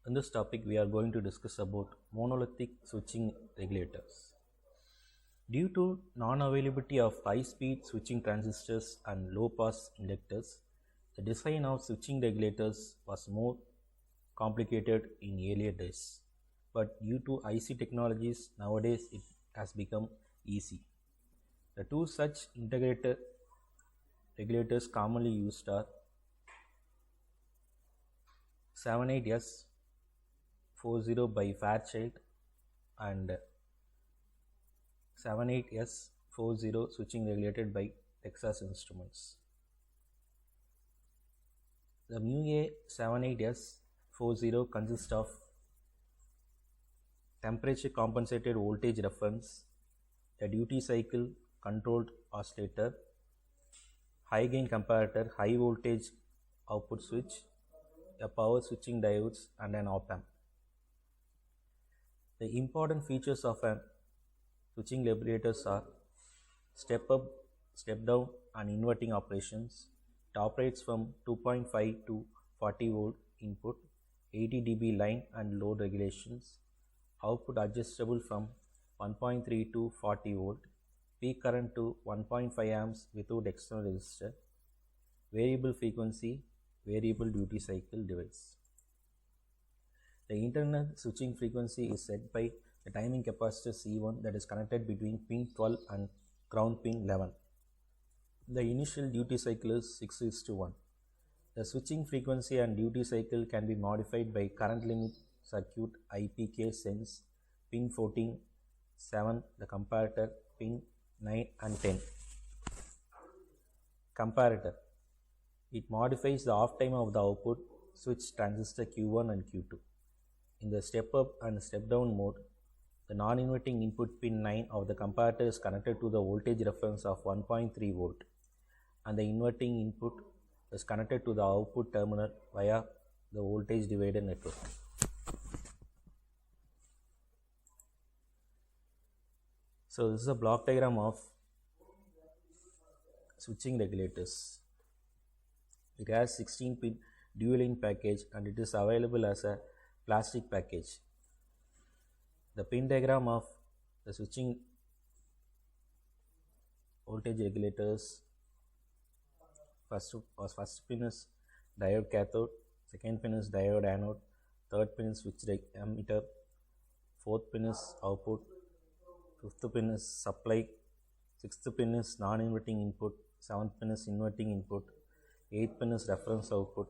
In this topic, we are going to discuss about monolithic switching regulators. Due to non-availability of high-speed switching transistors and low-pass inductors, the design of switching regulators was more complicated in earlier days. But due to IC technologies, nowadays it has become easy. The two such integrated regulators commonly used are 78S40 by Fairchild and 78S40 switching regulated by Texas Instruments. The MUA78S40 consists of temperature compensated voltage reference, a duty cycle controlled oscillator, high gain comparator, high voltage output switch, a power switching diodes and an op amp. The important features of an switching regulators are step up, step down and inverting operations. It operates from 2.5 to 40 volt input, 80 dB line and load regulations, output adjustable from 1.3 to 40 volt, peak current to 1.5 amps without external resistor, variable frequency, variable duty cycle device. The internal switching frequency is set by the timing capacitor C1 that is connected between pin 12 and ground pin 11. The initial duty cycle is 6:1. The switching frequency and duty cycle can be modified by current limit circuit IPK sense pin 14, 7, the comparator pin 9 and 10. Comparator. It modifies the off time of the output switch transistor Q1 and Q2. In the step up and step down mode, the non-inverting input pin 9 of the comparator is connected to the voltage reference of 1.3 volt and the inverting input is connected to the output terminal via the voltage divider network. So this is a block diagram of switching regulators. It has 16-pin dual-in package and it is available as a plastic package. The pin diagram of the switching voltage regulators: first pin is diode cathode, second pin is diode anode, third pin is switch ammeter, fourth pin is output, fifth pin is supply, sixth pin is non-inverting input, seventh pin is inverting input, eighth pin is reference output,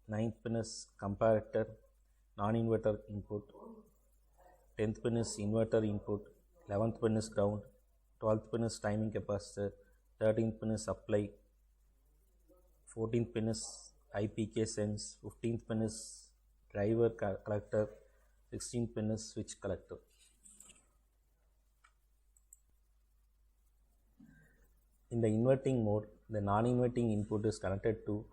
ninth pin is comparator non-inverter input, 10th pin is inverter input, 11th pin is ground, 12th pin is timing capacitor, 13th pin is supply, 14th pin is IPK sense, 15th pin is driver collector, 16th pin is switch collector. In the inverting mode, the non-inverting input is connected to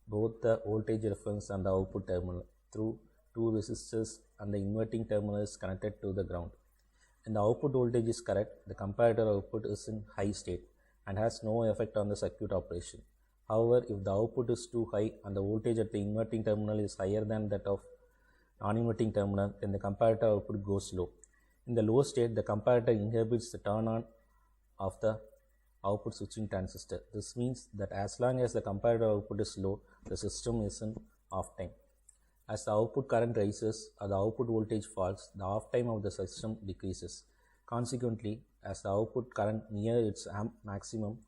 both the voltage reference and the output terminal through two resistors and the inverting terminal is connected to the ground. When the output voltage is correct, the comparator output is in high state and has no effect on the circuit operation. However, if the output is too high and the voltage at the inverting terminal is higher than that of non-inverting terminal, then the comparator output goes low. In the low state, the comparator inhibits the turn on of the output switching transistor. This means that as long as the comparator output is low, the system is in off time. As the output current rises or the output voltage falls, the off time of the system decreases. Consequently, as the output current nears its maximum,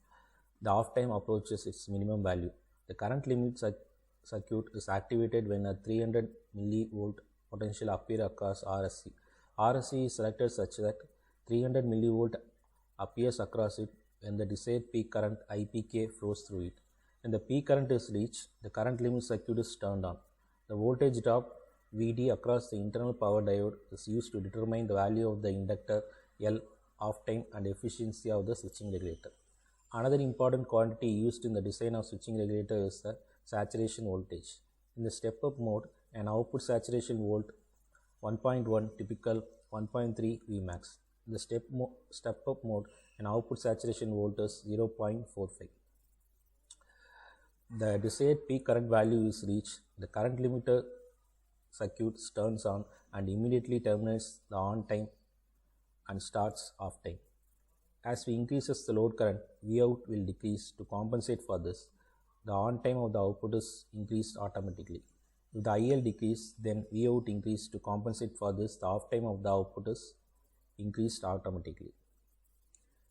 the off time approaches its minimum value. The current limit circuit is activated when a 300 mV potential appears across RSC. RSC is selected such that 300 mV appears across it when the desired peak current IPK flows through it. When the peak current is reached, the current limit circuit is turned on. The voltage drop VD across the internal power diode is used to determine the value of the inductor L, off time and efficiency of the switching regulator. Another important quantity used in the design of switching regulator is the saturation voltage. In the step-up mode, an output saturation volt 1.1 typical 1.3 Vmax. In the step-up mode, an output saturation volt is 0.45. The desired peak current value is reached. The current limiter circuit turns on and immediately terminates the on time and starts off time. As we increases the load current, Vout will decrease. To compensate for this, the on time of the output is increased automatically. If the IL decrease, then Vout increase. To compensate for this, the off time of the output is increased automatically.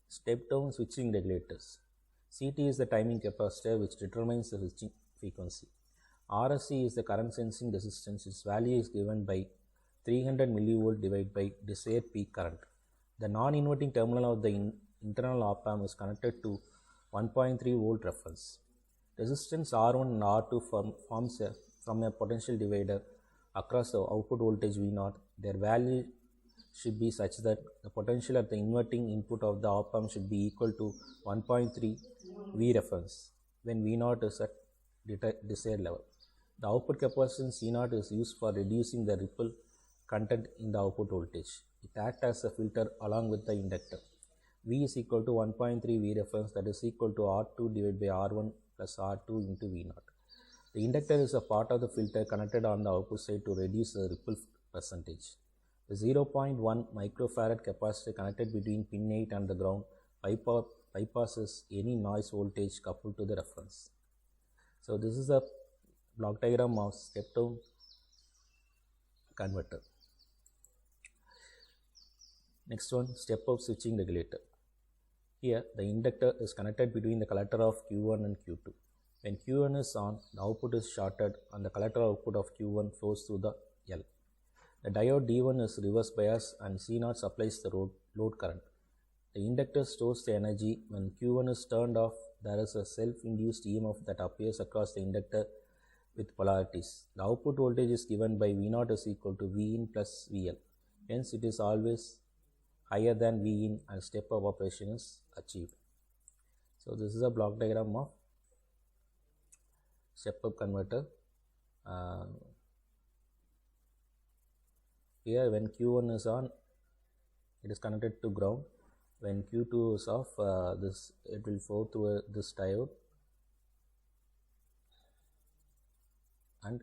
Step down switching regulators. CT is the timing capacitor which determines the switching frequency. RSC is the current sensing resistance. Its value is given by 300 mV divided by desired peak current. The non-inverting terminal of the internal op-amp is connected to 1.3 volt reference. Resistance R1 and R2 forms from a potential divider across the output voltage V0. Their value should be such that the potential at the inverting input of the op-amp should be equal to 1.3 V reference when V0 is at desired level. The output capacitance C0 is used for reducing the ripple content in the output voltage. It acts as a filter along with the inductor. V is equal to 1.3 V reference, that is equal to R2 divided by R1 plus R2 into V0. The inductor is a part of the filter connected on the output side to reduce the ripple percentage. The 0.1 microfarad capacitor connected between pin 8 and the ground bypasses any noise voltage coupled to the reference. So this is a block diagram of step-down converter. Next one, step-up switching regulator. Here the inductor is connected between the collector of Q1 and Q2. When Q1 is on, the output is shorted and the collector output of Q1 flows through the L. The diode D1 is reverse bias and C0 supplies the load current. The inductor stores the energy. When Q1 is turned off, there is a self-induced EMF that appears across the inductor with polarities. The output voltage is given by V0 is equal to Vin plus VL. Hence, it is always higher than Vin and step-up operation is achieved. So, this is a block diagram of step-up converter. Here, when Q1 is on, it is connected to ground. When Q2 is off, it will flow through this diode, and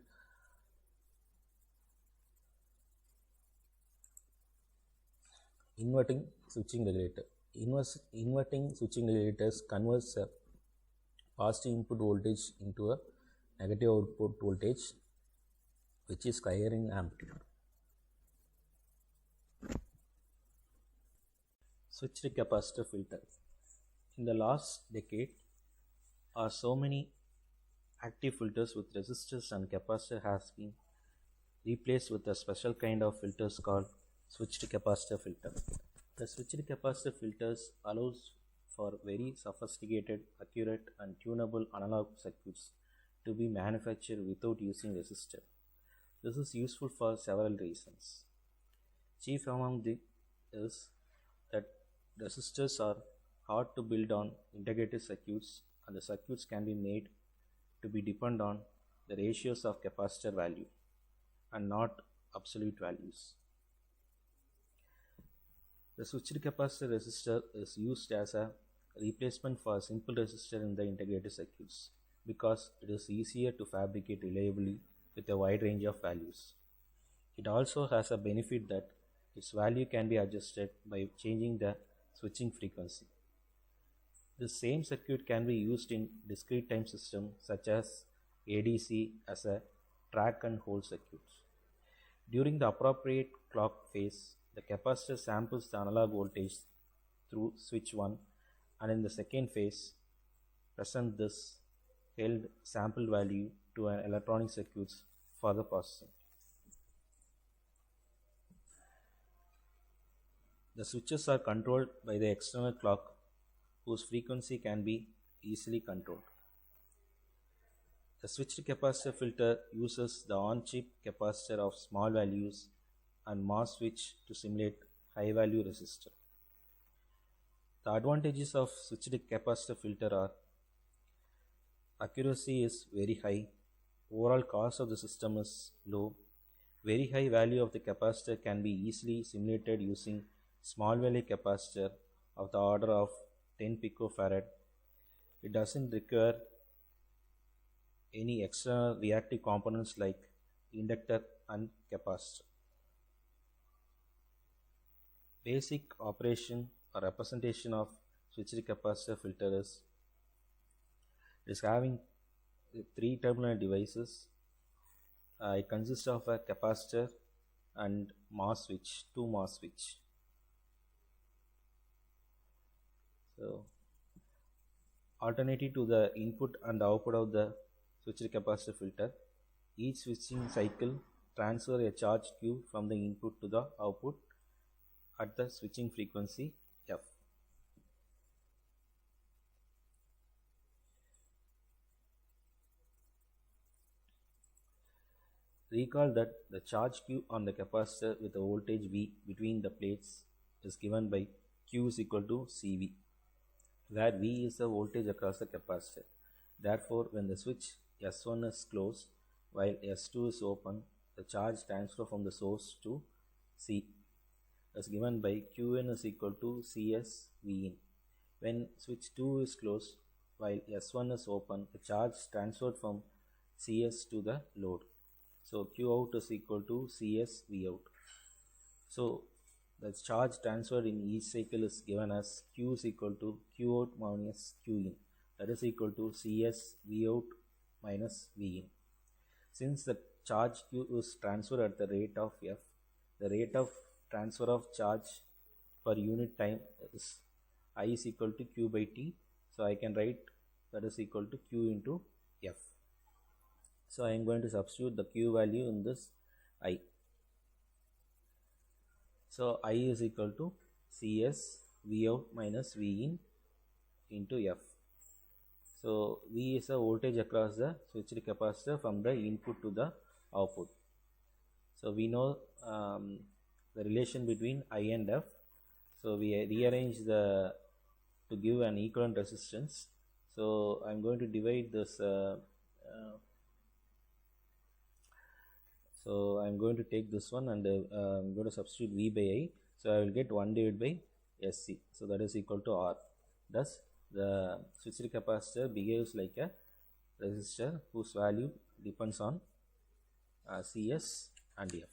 inverting switching regulator. Inverting switching regulators converts a positive input voltage into a negative output voltage, which is higher in amplitude. Switched capacitor filter. In the last decade, are so many active filters with resistors and capacitor has been replaced with a special kind of filters called switched capacitor filter. The switched capacitor filters allows for very sophisticated, accurate and tunable analog circuits to be manufactured without using resistor. This is useful for several reasons. Chief among these is that resistors are hard to build on integrated circuits, and the circuits can be made to be depend on the ratios of capacitor value and not absolute values. The switched capacitor resistor is used as a replacement for a simple resistor in the integrated circuits because it is easier to fabricate reliably with a wide range of values. It also has a benefit that its value can be adjusted by changing the switching frequency. The same circuit can be used in discrete time systems such as ADC as a track and hold circuit. During the appropriate clock phase, the capacitor samples the analog voltage through switch 1, and in the second phase present this held sample value to an electronic circuit for the processing. The switches are controlled by the external clock whose frequency can be easily controlled. The switched capacitor filter uses the on-chip capacitor of small values and MOS switch to simulate high-value resistor. The advantages of switched capacitor filter are accuracy is very high, overall cost of the system is low, very high value of the capacitor can be easily simulated using small value capacitor of the order of 10 picofarad. It doesn't require any external reactive components like inductor and capacitor. Basic operation or representation of switched capacitor filter is having three terminal devices. It consists of a capacitor and MOS switch, two MOS switch. So alternative to the input and output of the switched capacitor filter, each switching cycle transfer a charge Q from the input to the output at the switching frequency F. Recall that the charge Q on the capacitor with a voltage V between the plates is given by Q is equal to CV, where V is the voltage across the capacitor. Therefore, when the switch S1 is closed while S2 is open, the charge transfer from the source to C is given by Qn is equal to CS Vin. When switch 2 is closed while S1 is open, the charge transferred from CS to the load. So Q out is equal to CS V out. So the charge transferred in each cycle is given as Q is equal to Q out minus Q in. That is equal to CS V out minus V in. Since the charge Q is transferred at the rate of F, the rate of transfer of charge per unit time is I is equal to Q by T. So I can write that is equal to Q into F. So I am going to substitute the Q value in this I. So I is equal to CS V out minus V in into F. So V is a voltage across the switched capacitor from the input to the output. So we know the relation between I and F. So we rearrange to give an equivalent resistance. So I am going to divide this. So I am going to take this one and I am going to substitute V by I. So I will get 1 divided by SC. So that is equal to R. Thus the switched capacitor behaves like a resistor whose value depends on CS and F.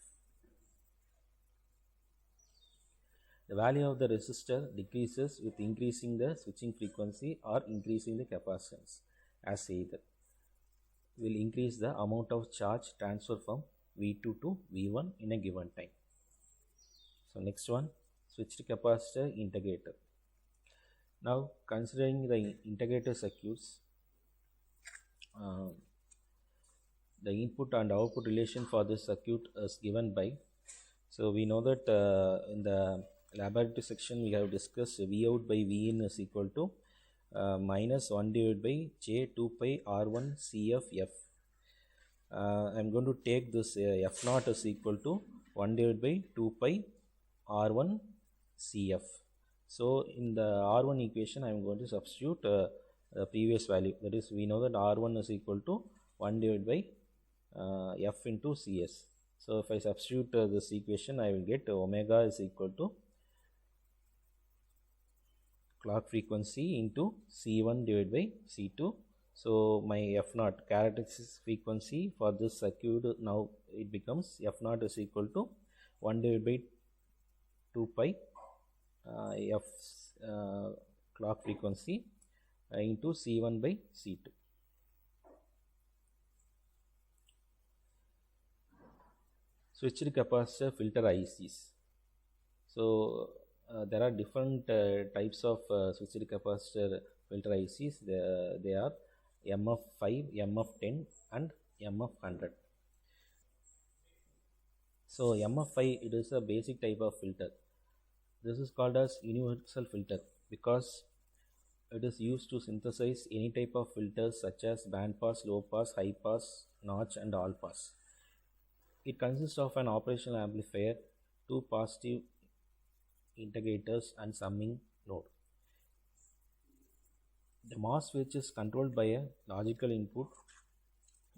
The value of the resistor decreases with increasing the switching frequency or increasing the capacitance, as either will increase the amount of charge transfer from V2 to V1 in a given time. So next one, switched capacitor integrator. Now considering the integrator circuits, the input and output relation for this circuit is given by, so we know that in the laboratory section we have discussed V out by V in is equal to minus 1 divided by J 2 pi R1 CF F. I am going to take this F naught is equal to 1 divided by 2 pi R1 CF. So in the R1 equation I am going to substitute the previous value, that is we know that R1 is equal to 1 divided by F into CS. So if I substitute this equation, I will get omega is equal to clock frequency into C1 divided by C2. So my F naught characteristic frequency for this circuit now it becomes F naught is equal to 1 divided by 2 pi F clock frequency into C1 by C2. Switched capacitor filter ICs. So there are different types of switched capacitor filter ICs. They are MF5, MF10 and MF100. So MF5, it is a basic type of filter. This is called as universal filter because it is used to synthesize any type of filters such as band pass, low pass, high pass, notch and all pass. It consists of an operational amplifier, two positive integrators and summing node. The MOS switch is controlled by a logical input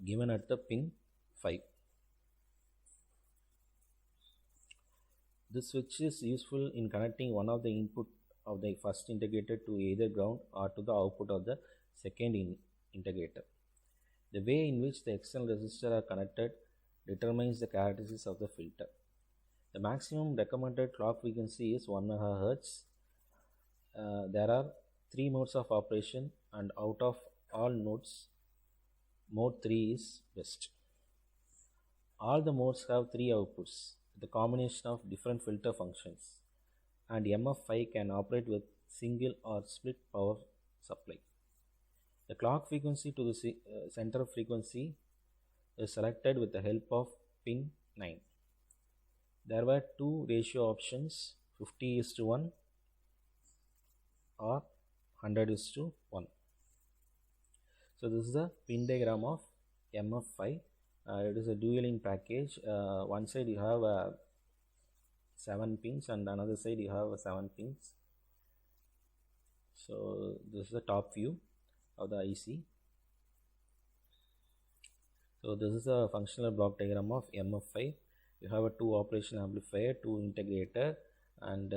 given at the pin 5. This switch is useful in connecting one of the input of the first integrator to either ground or to the output of the second integrator. The way in which the external resistors are connected determines the characteristics of the filter. The maximum recommended clock frequency is 1 MHz. There are 3 modes of operation, and out of all modes, mode 3 is best. All the modes have 3 outputs, the combination of different filter functions, and MF5 can operate with single or split power supply. The clock frequency to the center frequency is selected with the help of pin 9. There were 2 ratio options, 50:1 or 100:1. So this is the pin diagram of MF5. It is a dual-in package. One side you have 7 pins and another side you have 7 pins. So this is the top view of the IC. So this is a functional block diagram of MF5. You have a 2 operation amplifier, 2 integrator, and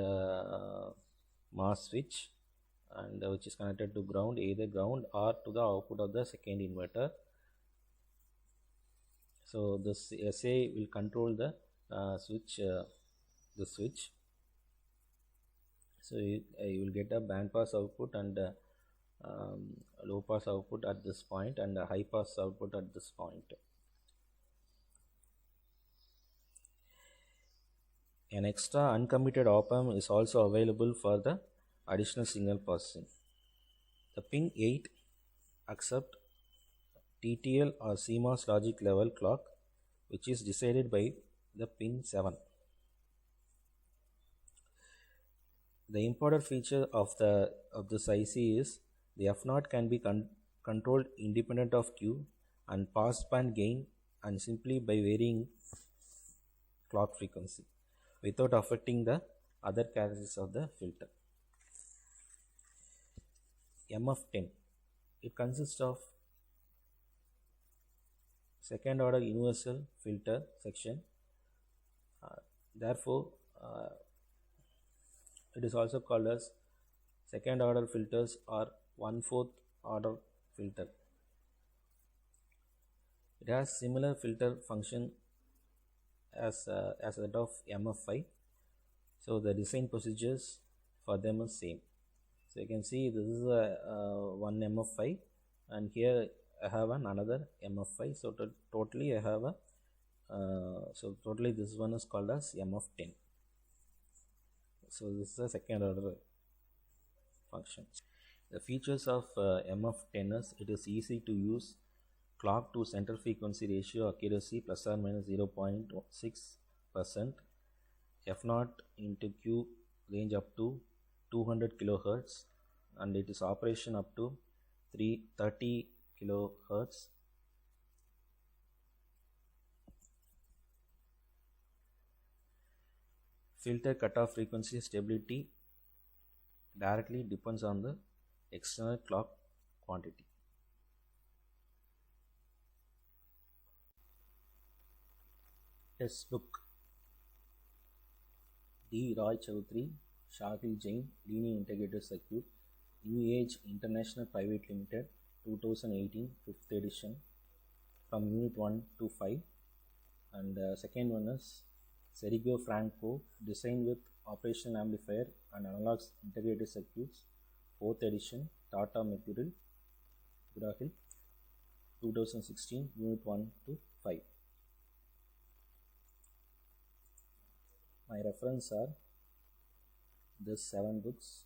mass switch, and which is connected to ground, either ground or to the output of the second inverter. So this SA will control the switch. So you will get a band pass output and low pass output at this point, and a high pass output at this point. An extra uncommitted op-amp is also available for the additional signal processing. The pin 8 accept TTL or CMOS logic level clock, which is decided by the pin 7. The important feature of this IC is the F0 can be controlled independent of Q and passband gain, and simply by varying clock frequency without affecting the other characteristics of the filter. MF10, it consists of second order universal filter section. Therefore, it is also called as second order filters or 1/4 order filter. It has similar filter function as that of MF5. So the design procedures for them are same. So you can see this is one MF5, and here I have another MF5. So totally I have totally this one is called as MF10. So this is a second order function. The features of MF10 is it is easy to use, clock to center frequency ratio accuracy plus or minus 0.6%, F0 into Q range up to 200 kHz, and it is operation up to 330 kHz. Filter cutoff frequency stability directly depends on the external clock quantity. Textbook D. Roy Choudhury, Shahil Jain, Linear Integrated Circuit, New Age International Private Limited, 2018, 5th edition, from Unit 1 to 5. And second one is Sergio Franco, Design with Operational Amplifier and Analog Integrated Circuits, 4th edition, Tata Mercurial, Gurahil, 2016, Unit 1 to 5. My reference are these 7 books.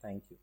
Thank you.